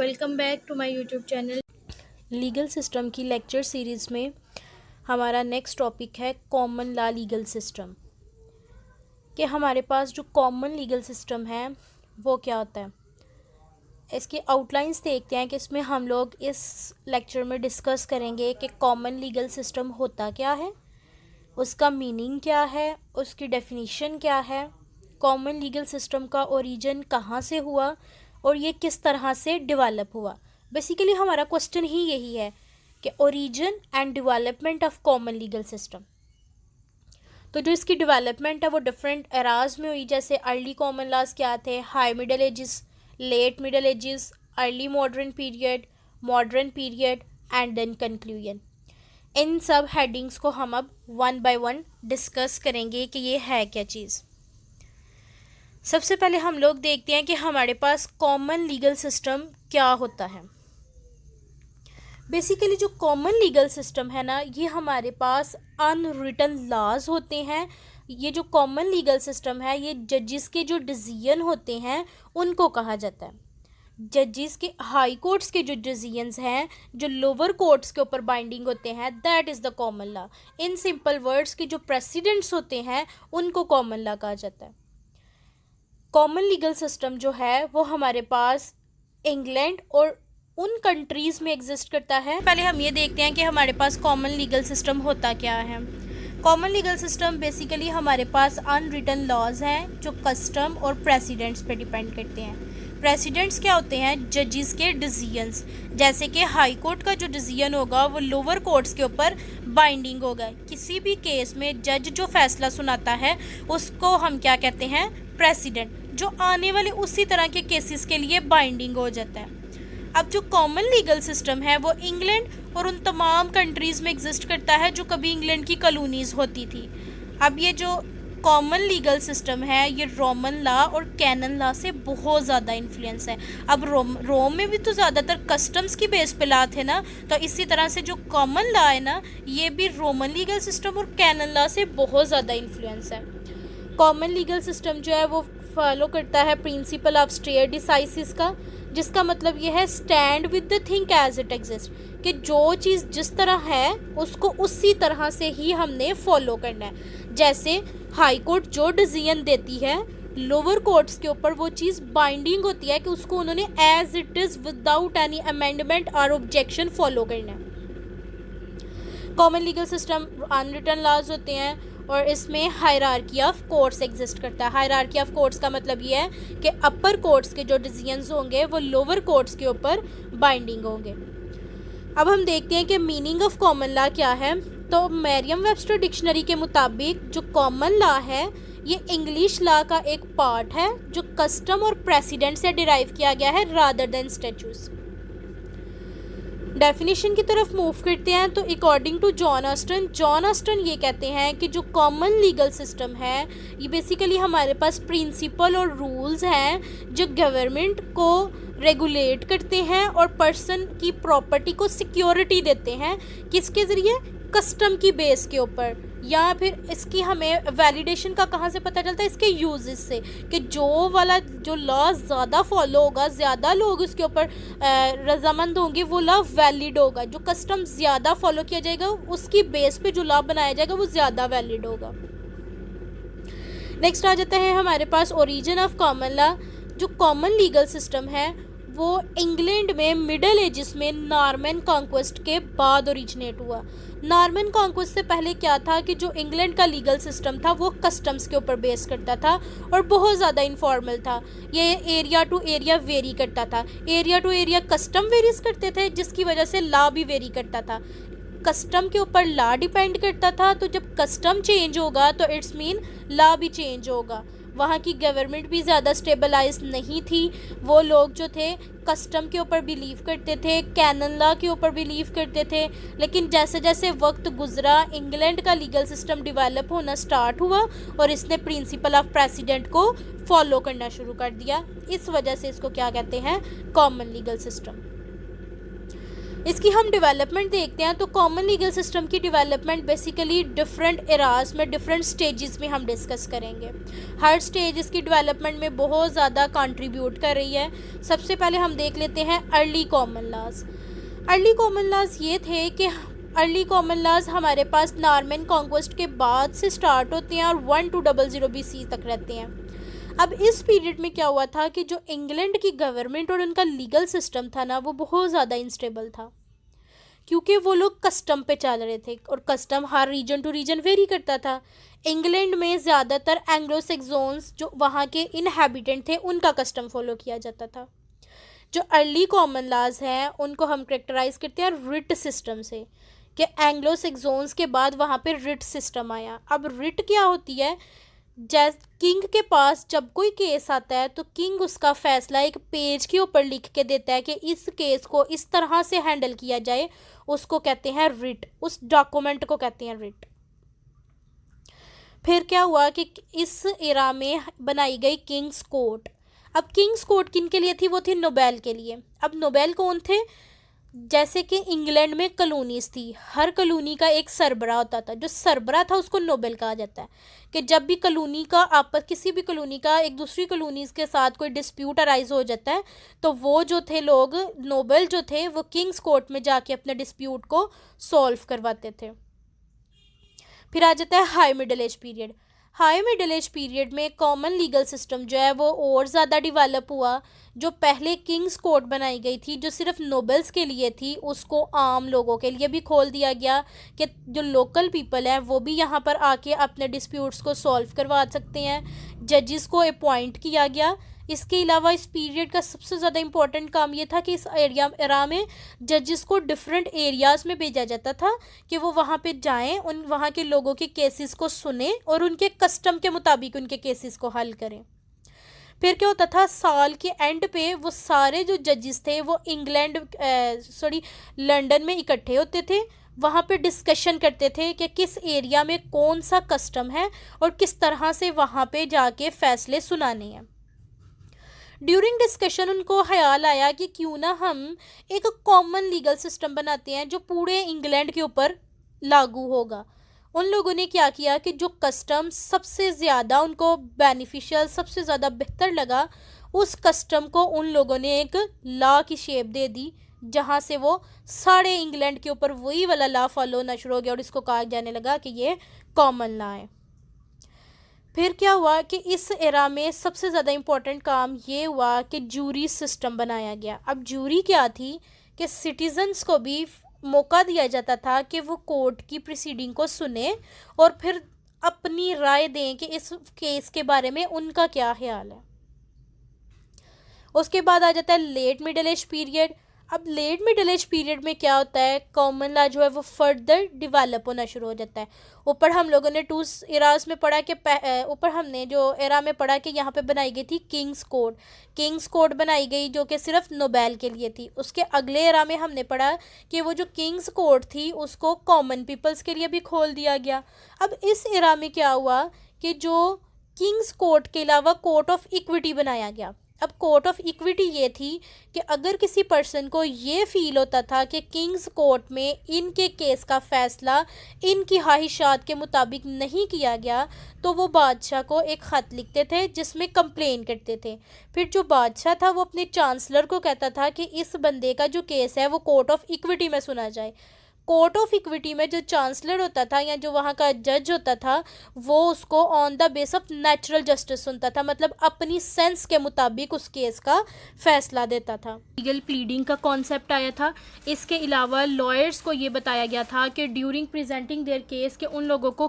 Welcome back to my YouTube channel. Legal system की lecture series में हमारा next topic है कॉमन लॉ लीगल सिस्टम। कि हमारे पास जो कॉमन लीगल सिस्टम है वो क्या होता है, इसकी आउटलाइंस देखते हैं कि इसमें हम लोग इस लेक्चर में डिस्कस करेंगे कि कॉमन लीगल सिस्टम होता क्या है, उसका मीनिंग क्या है, उसकी डेफिनीशन क्या है, कॉमन लीगल सिस्टम का ओरिजिन कहाँ से हुआ और ये किस तरह से डेवलप हुआ। बेसिकली हमारा क्वेश्चन ही यही है कि origin and development of common legal system. तो जो इसकी डेवलपमेंट है वो डिफरेंट एराज में हुई, जैसे अर्ली कॉमन लॉज क्या थे, high middle ages, late middle ages, early modern period and then conclusion. इन सब हेडिंग्स को हम अब वन बाय वन डिस्कस करेंगे कि ये है क्या चीज़। सबसे पहले हम लोग देखते हैं कि हमारे पास कॉमन लीगल सिस्टम क्या होता है। बेसिकली जो कॉमन लीगल सिस्टम है ना, ये हमारे पास अनरिटन लॉज होते हैं। ये जो कॉमन लीगल सिस्टम है ये जजेस के जो डिसीजन होते हैं उनको कहा जाता है। जजेस के हाई कोर्ट्स के जो डिसीजंस हैं जो लोअर कोर्ट्स के ऊपर बाइंडिंग होते हैं, that is the common law. In simple words के जो प्रेसिडेंट्स होते हैं उनको कॉमन लॉ कहा जाता है। कॉमन लीगल सिस्टम जो है वो हमारे पास इंग्लैंड और उन कंट्रीज़ में एग्जिस्ट करता है। पहले हम ये देखते हैं कि हमारे पास कॉमन लीगल सिस्टम होता क्या है। कॉमन लीगल सिस्टम बेसिकली हमारे पास अनरिटन लॉज हैं जो कस्टम और प्रेसिडेंट्स पे डिपेंड करते हैं। प्रेसिडेंट्स क्या होते हैं? जजेस के डिसीजंस। जैसे कि हाई कोर्ट का जो डिसीजन होगा वो लोअर कोर्ट्स के ऊपर बाइंडिंग होगा। किसी भी केस में जज जो फैसला सुनाता है उसको हम क्या कहते हैं? प्रेसिडेंट, जो आने वाले उसी तरह के केसेस के लिए बाइंडिंग हो जाता है। अब जो कॉमन लीगल सिस्टम है वो इंग्लैंड और उन तमाम कंट्रीज़ में एग्जिस्ट करता है जो कभी इंग्लैंड की कॉलोनीज़ होती थी। अब ये जो कॉमन लीगल सिस्टम है ये रोमन लॉ और कैनन लॉ से बहुत ज़्यादा इन्फ्लुएंस है। अब रोम में भी तो ज़्यादातर कस्टम्स की बेस पे लॉ थे ना, तो इसी तरह से जो कॉमन लॉ है ना ये भी रोमन लीगल सिस्टम और कैनन लॉ से बहुत ज़्यादा इन्फ्लुएंस है। कॉमन लीगल सिस्टम जो है वो फॉलो करता है प्रिंसिपल ऑफ स्टेयर डिसाइसिस का, जिसका मतलब ये है stand with the thing as it exist, कि जो चीज़ जिस तरह है उसको उसी तरह से ही हमने फॉलो करना है। जैसे हाई कोर्ट जो डिसीजन देती है लोअर कोर्ट्स के ऊपर वो चीज़ बाइंडिंग होती है कि उसको उन्होंने as it is without any amendment और ऑब्जेक्शन फॉलो करना है। Common legal system unwritten laws होते हैं और इसमें हायरार्की ऑफ कोर्ट्स एग्जिस्ट करता है। हायरार्की ऑफ कोर्ट्स का मतलब ये है कि अपर कोर्ट्स के जो डिसीजंस होंगे वो लोअर कोर्ट्स के ऊपर बाइंडिंग होंगे। अब हम देखते हैं कि मीनिंग ऑफ कॉमन लॉ क्या है। तो मरियम वेबस्टर डिक्शनरी के मुताबिक जो कॉमन लॉ है ये इंग्लिश लॉ का एक पार्ट है जो कस्टम और प्रेसिडेंट से डिराइव किया गया है रादर देन स्टैट्यूट्स। डेफिनेशन की तरफ मूव करते हैं तो अकॉर्डिंग टू जॉन ऑस्टन ये कहते हैं कि जो कॉमन लीगल सिस्टम है ये बेसिकली हमारे पास प्रिंसिपल और रूल्स हैं जो गवर्नमेंट को रेगुलेट करते हैं और पर्सन की प्रॉपर्टी को सिक्योरिटी देते हैं। किसके ज़रिए? कस्टम की बेस के ऊपर। या फिर इसकी हमें वैलिडेशन का कहाँ से पता चलता है? इसके यूजेस से, कि जो लॉ ज़्यादा फॉलो होगा, ज़्यादा लोग उसके ऊपर रजामंद होंगे, वो लॉ वैलिड होगा। जो कस्टम ज़्यादा फॉलो किया जाएगा उसकी बेस पे जो लॉ बनाया जाएगा वो ज़्यादा वैलिड होगा। नेक्स्ट आ जाता है हमारे पास ओरिजिन ऑफ कॉमन लॉ। जो कॉमन लीगल सिस्टम है वो इंग्लैंड में मिडल एजेस में नॉर्मन कॉन्क्वेस्ट के बाद ओरिजिनेट हुआ। नॉर्मन कॉन्क्वेस्ट से पहले क्या था कि जो इंग्लैंड का लीगल सिस्टम था वो कस्टम्स के ऊपर बेस करता था और बहुत ज़्यादा इनफॉर्मल था। ये एरिया टू एरिया वेरी करता था। Area to area custom varies करते थे जिसकी वजह से लॉ भी वेरी करता था। कस्टम के ऊपर लॉ डिपेंड करता था, तो जब कस्टम चेंज होगा तो इट्स मीन लॉ भी चेंज होगा। वहाँ की गवर्नमेंट भी ज़्यादा स्टेबलाइज नहीं थी। वो लोग जो थे कस्टम के ऊपर बिलीव करते थे, कैनन लॉ के ऊपर बिलीव करते थे। लेकिन जैसे जैसे वक्त गुजरा इंग्लैंड का लीगल सिस्टम डेवलप होना स्टार्ट हुआ और इसने प्रिंसिपल ऑफ प्रेसिडेंट को फॉलो करना शुरू कर दिया। इस वजह से इसको क्या कहते हैं? Common legal system. इसकी हम डेवलपमेंट देखते हैं तो कॉमन लीगल सिस्टम की डेवलपमेंट बेसिकली डिफरेंट एराज में, डिफरेंट स्टेजेस में हम डिस्कस करेंगे। हर स्टेज इसकी डेवलपमेंट में बहुत ज़्यादा कंट्रीब्यूट कर रही है। सबसे पहले हम देख लेते हैं early common laws. Early common laws ये थे कि अर्ली कॉमन लॉज हमारे पास नॉर्मन कॉन्क्वेस्ट के बाद से स्टार्ट होते हैं और 1200 BC तक रहते हैं। अब इस पीरियड में क्या हुआ था कि जो इंग्लैंड की गवर्नमेंट और उनका लीगल सिस्टम था ना, वो बहुत ज़्यादा इंस्टेबल था, क्योंकि वो लोग कस्टम पे चल रहे थे और कस्टम हर रीजन टू रीजन वेरी करता था। इंग्लैंड में ज़्यादातर एंग्लो सैक्सन्स जो वहाँ के इनहैबिटेंट थे उनका कस्टम फॉलो किया जाता था। जो अर्ली कॉमन लॉज हैं उनको हम करेक्टराइज करते हैं रिट सिस्टम से, कि एंग्लो सैक्सन्स के बाद वहाँ पे रिट सिस्टम आया। अब रिट क्या होती है? जैसे किंग के पास जब कोई केस आता है तो किंग उसका फैसला एक पेज के ऊपर लिख के देता है कि इस केस को इस तरह से हैंडल किया जाए, उसको कहते हैं रिट, उस डॉक्यूमेंट को कहते हैं रिट। फिर क्या हुआ कि इस एरा में बनाई गई किंग्स कोर्ट। अब किंग्स कोर्ट किन के लिए थी? वो थी नोबेल के लिए। अब नोबेल कौन थे? जैसे कि इंग्लैंड में कॉलोनीज थी, हर कॉलोनी का एक सरबरा होता था, जो सरबरा था उसको नोबेल कहा जाता है। कि जब भी कॉलोनी का आपस किसी भी कॉलोनी का एक दूसरी कॉलोनीज के साथ कोई डिस्प्यूट अराइज हो जाता है तो वो जो थे लोग नोबेल जो थे वो किंग्स कोर्ट में जाके अपने डिस्प्यूट को सॉल्व करवाते थे। फिर आ जाता है high middle age period. High middle age period में कॉमन लीगल सिस्टम जो है वो और ज़्यादा डिवेलप हुआ। जो पहले किंग्स कोर्ट बनाई गई थी जो सिर्फ नोबल्स के लिए थी, उसको आम लोगों के लिए भी खोल दिया गया कि जो लोकल पीपल हैं वो भी यहाँ पर आके अपने डिस्प्यूट्स को सॉल्व करवा सकते हैं। जजेस को अपॉइंट किया गया। इसके अलावा इस पीरियड का सबसे ज़्यादा इम्पोर्टेंट काम ये था कि इस एरा में जजेस को डिफरेंट एरियाज़ में भेजा जाता था कि वो वहाँ पे जाएं, उन वहाँ के लोगों के केसेस को सुने और उनके कस्टम के मुताबिक उनके केसेस को हल करें। फिर क्या होता था? साल के एंड पे वो सारे जो जजेस थे वो लंदन में इकट्ठे होते थे। वहाँ पे डिस्कशन करते थे कि किस एरिया में कौन सा कस्टम है और किस तरह से वहाँ पे जाके फैसले सुनाने हैं। ड्यूरिंग डिस्कशन उनको ख्याल आया कि क्यों ना हम एक कॉमन लीगल सिस्टम बनाते हैं जो पूरे इंग्लैंड के ऊपर लागू होगा। उन लोगों ने क्या किया कि जो कस्टम सबसे ज़्यादा उनको बेनिफिशियल, सबसे ज़्यादा बेहतर लगा, उस कस्टम को उन लोगों ने एक लॉ की शेप दे दी, जहाँ से वो सारे इंग्लैंड के ऊपर वही वाला लॉ फॉलो होना शुरू हो गया और इसको कहा जाने लगा कि ये कॉमन लॉ है। फिर क्या हुआ कि इस एरा में सबसे ज़्यादा इम्पोर्टेंट काम ये हुआ कि जूरी सिस्टम बनाया गया। अब जूरी क्या थी कि सिटीजन्स को भी मौका दिया जाता था कि वो कोर्ट की प्रोसीडिंग को सुने और फिर अपनी राय दें कि इस केस के बारे में उनका क्या ख्याल है। उसके बाद आ जाता है लेट मिडिल एज पीरियड। अब लेट मिडिल एज पीरियड में क्या होता है? कॉमन लॉ जो है वो फर्दर डिवेलप होना शुरू हो जाता है। ऊपर हम लोगों ने टू एराज में पढ़ा कि ऊपर हमने जो एरा में पढ़ा कि यहाँ पे बनाई गई थी किंग्स कोड। किंग्स कोड बनाई गई जो कि सिर्फ नोबेल के लिए थी। उसके अगले एरा में हमने पढ़ा कि वो जो किंग्स कोड थी उसको कॉमन पीपल्स के लिए भी खोल दिया गया। अब इस एरा में क्या हुआ कि जो किंग्स कोर्ट के अलावा कोर्ट ऑफ इक्विटी बनाया गया। अब कोर्ट ऑफ इक्विटी ये थी कि अगर किसी पर्सन को ये फील होता था कि किंग्स कोर्ट में इनके केस का फ़ैसला इनकी ख्वाहिशात के मुताबिक नहीं किया गया तो वो बादशाह को एक ख़त लिखते थे जिसमें कंप्लेन करते थे। फिर जो बादशाह था वो अपने चांसलर को कहता था कि इस बंदे का जो केस है वो कोर्ट ऑफ इक्विटी में सुना जाए। कोर्ट ऑफ इक्विटी में जो चांसलर होता था या जो वहाँ का जज होता था वो उसको on the base of natural justice सुनता था, मतलब अपनी सेंस के मुताबिक उस केस का फैसला देता था। लीगल प्लीडिंग का कॉन्सेप्ट आया था। इसके अलावा लॉयर्स को ये बताया गया था कि ड्यूरिंग प्रेजेंटिंग देयर केस के उन लोगों को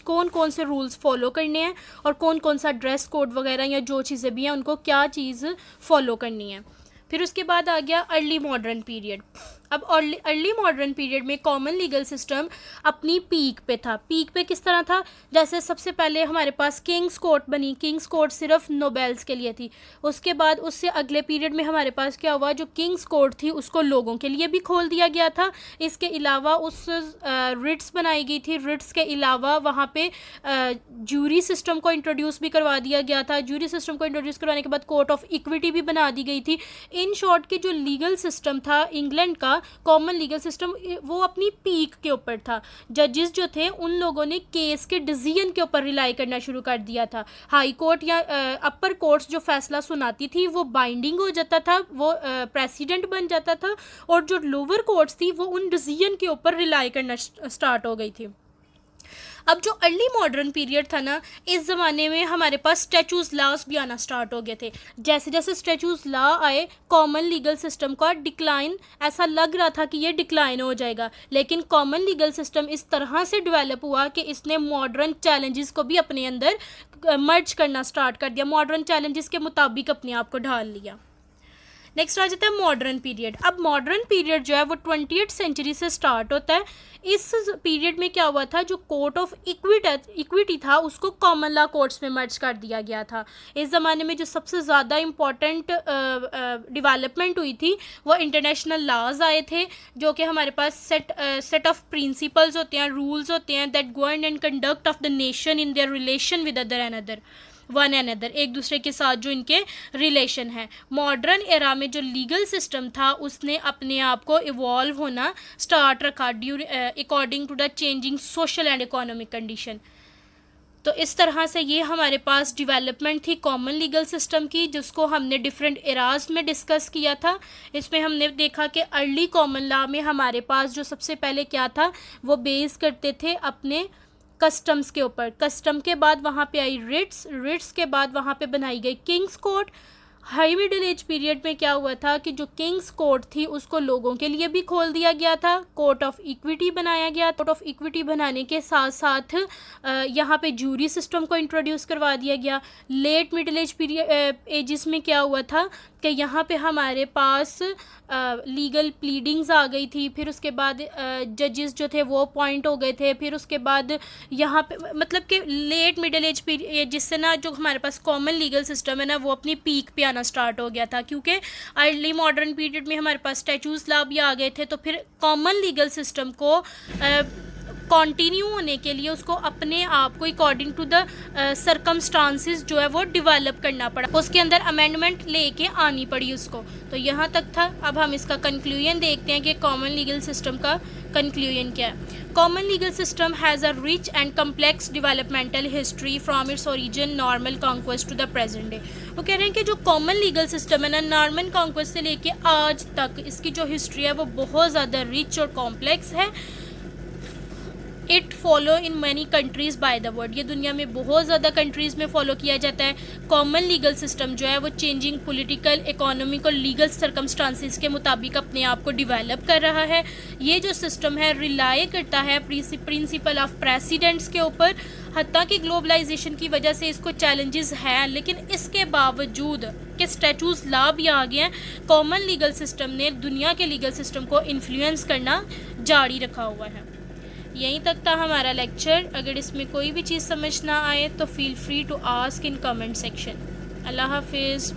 कौन कौन से रूल्स फॉलो करने हैं और कौन कौन सा ड्रेस कोड वगैरह या जो चीज़ें भी हैं उनको क्या चीज़ फॉलो करनी है। फिर उसके बाद आ गया अर्ली मॉडर्न पीरियड। अब अर्ली मॉडर्न पीरियड में कॉमन लीगल सिस्टम अपनी पीक पे था। पीक पे किस तरह था? जैसे सबसे पहले हमारे पास किंग्स कोर्ट बनी। किंग्स कोर्ट सिर्फ नोबेल्स के लिए थी। उसके बाद उससे अगले पीरियड में हमारे पास क्या हुआ? जो किंग्स कोर्ट थी उसको लोगों के लिए भी खोल दिया गया था। इसके अलावा उस रिट्स बनाई गई थी। रिट्स के अलावा वहाँ पे जूरी सिस्टम को इंट्रोड्यूस भी करवा दिया गया था। जूरी सिस्टम को इंट्रोड्यूस करवाने के बाद कोर्ट ऑफ इक्विटी भी बना दी गई थी। इन शॉर्ट के जो लीगल सिस्टम था इंग्लैंड का कॉमन लीगल सिस्टम वो अपनी पीक के ऊपर था। जजेस जो थे उन लोगों ने केस के डिसीजन के ऊपर रिलाई करना शुरू कर दिया था। हाई कोर्ट या अपर कोर्ट्स जो फैसला सुनाती थी वो बाइंडिंग हो जाता था, वो प्रेसिडेंट बन जाता था, और जो लोअर कोर्ट्स थी वो उन डिसीजन के ऊपर रिलाई करना स्टार्ट हो गई थी। अब जो अर्ली मॉडर्न पीरियड था ना, इस ज़माने में हमारे पास स्टैचूज लॉज भी आना स्टार्ट हो गए थे। जैसे जैसे स्टैचूज लॉ आए, कॉमन लीगल सिस्टम का डिक्लाइन, ऐसा लग रहा था कि ये डिक्लाइन हो जाएगा, लेकिन कॉमन लीगल सिस्टम इस तरह से डेवलप हुआ कि इसने मॉडर्न चैलेंजेस को भी अपने अंदर मर्ज करना स्टार्ट कर दिया, मॉडर्न चैलेंजेस के मुताबिक अपने आप को ढाल लिया। नेक्स्ट आ जाता है मॉडर्न पीरियड। अब मॉडर्न पीरियड जो है वो 20th सेंचुरी से स्टार्ट होता है। इस पीरियड में क्या हुआ था, जो कोर्ट ऑफ इक्विटी था उसको कॉमन लॉ कोर्ट्स में मर्ज कर दिया गया था। इस ज़माने में जो सबसे ज़्यादा इम्पॉर्टेंट डेवलपमेंट हुई थी वो इंटरनेशनल लॉज आए थे, जो कि हमारे पास सेट ऑफ प्रिंसिपल्स होते हैं, रूल्स होते हैं that govern and conduct of the nation in their relation with one another, एक दूसरे के साथ जो इनके रिलेशन है। मॉडर्न एरा में जो लीगल सिस्टम था उसने अपने आप को इवॉल्व होना स्टार्ट रखा according to the changing social and economic condition. तो इस तरह से ये हमारे पास डेवलपमेंट थी कॉमन लीगल सिस्टम की, जिसको हमने डिफरेंट एराज में डिस्कस किया था। इसमें हमने देखा कि अर्ली कॉमन लॉ में हमारे पास जो सबसे पहले क्या था, वो बेस करते थे अपने कस्टम्स के ऊपर। कस्टम के बाद वहाँ पे आई रिट्स के बाद वहाँ पे बनाई गई Kings court. High middle age period में क्या हुआ था कि जो किंग्स कोर्ट थी उसको लोगों के लिए भी खोल दिया गया था, कोर्ट ऑफ इक्विटी बनाया गया। कोर्ट ऑफ इक्विटी बनाने के साथ साथ यहाँ पे जूरी सिस्टम को इंट्रोड्यूस करवा दिया गया। लेट मिडिल एज एजिस में क्या हुआ था कि यहाँ पे हमारे पास लीगल प्लीडिंग्स आ गई थी, फिर उसके बाद जजेस जो थे वो अपॉइंट हो गए थे, फिर उसके बाद यहाँ पे मतलब कि लेट मिडिल एज पीरियड, जिससे ना जो हमारे पास कॉमन लीगल सिस्टम है ना वो अपनी पीक पे आना स्टार्ट हो गया था, क्योंकि अर्ली मॉडर्न पीरियड में हमारे पास स्टैचूज लॉ भी आ गए थे। तो फिर कॉमन लीगल सिस्टम को कंटिन्यू होने के लिए उसको अपने आप को अकॉर्डिंग टू द सरकमस्टांसिस जो है वो डेवलप करना पड़ा, उसके अंदर अमेंडमेंट लेके आनी पड़ी उसको। तो यहाँ तक था। अब हम इसका कंक्लूजन देखते हैं कि कॉमन लीगल सिस्टम का कंक्लूजन क्या है। Common legal system has a rich and complex developmental history from its origin normal conquest to the present day. वो कह रहे हैं कि जो कॉमन लीगल सिस्टम है ना, नॉर्मल कॉन्क्वेस्ट से लेके आज तक इसकी जो हिस्ट्री है वो बहुत ज़्यादा रिच और कॉम्प्लेक्स है। It follow in many countries by the world, ये दुनिया में बहुत ज़्यादा कंट्रीज़ में फॉलो किया जाता है। कॉमन लीगल सिस्टम जो है वो चेंजिंग पॉलिटिकल, इकोनॉमिक और लीगल सर्कमस्टांसिस के मुताबिक अपने आप को डेवलप कर रहा है। ये जो सिस्टम है रिलाई करता है प्रिंसिपल ऑफ प्रेसिडेंट्स के ऊपर। हत्ता कि ग्लोबलाइजेशन की वजह से इसको चैलेंजेस हैं, लेकिन इसके बावजूद कि स्टैचूज लॉ भी आ गए हैं, कॉमन लीगल सिस्टम ने दुनिया के लीगल सिस्टम को इन्फ्लुएंस करना जारी रखा हुआ है। यहीं तक था हमारा लेक्चर। अगर इसमें कोई भी चीज़ समझ ना आए तो feel free to ask in comment section. अल्लाह हाफिज़।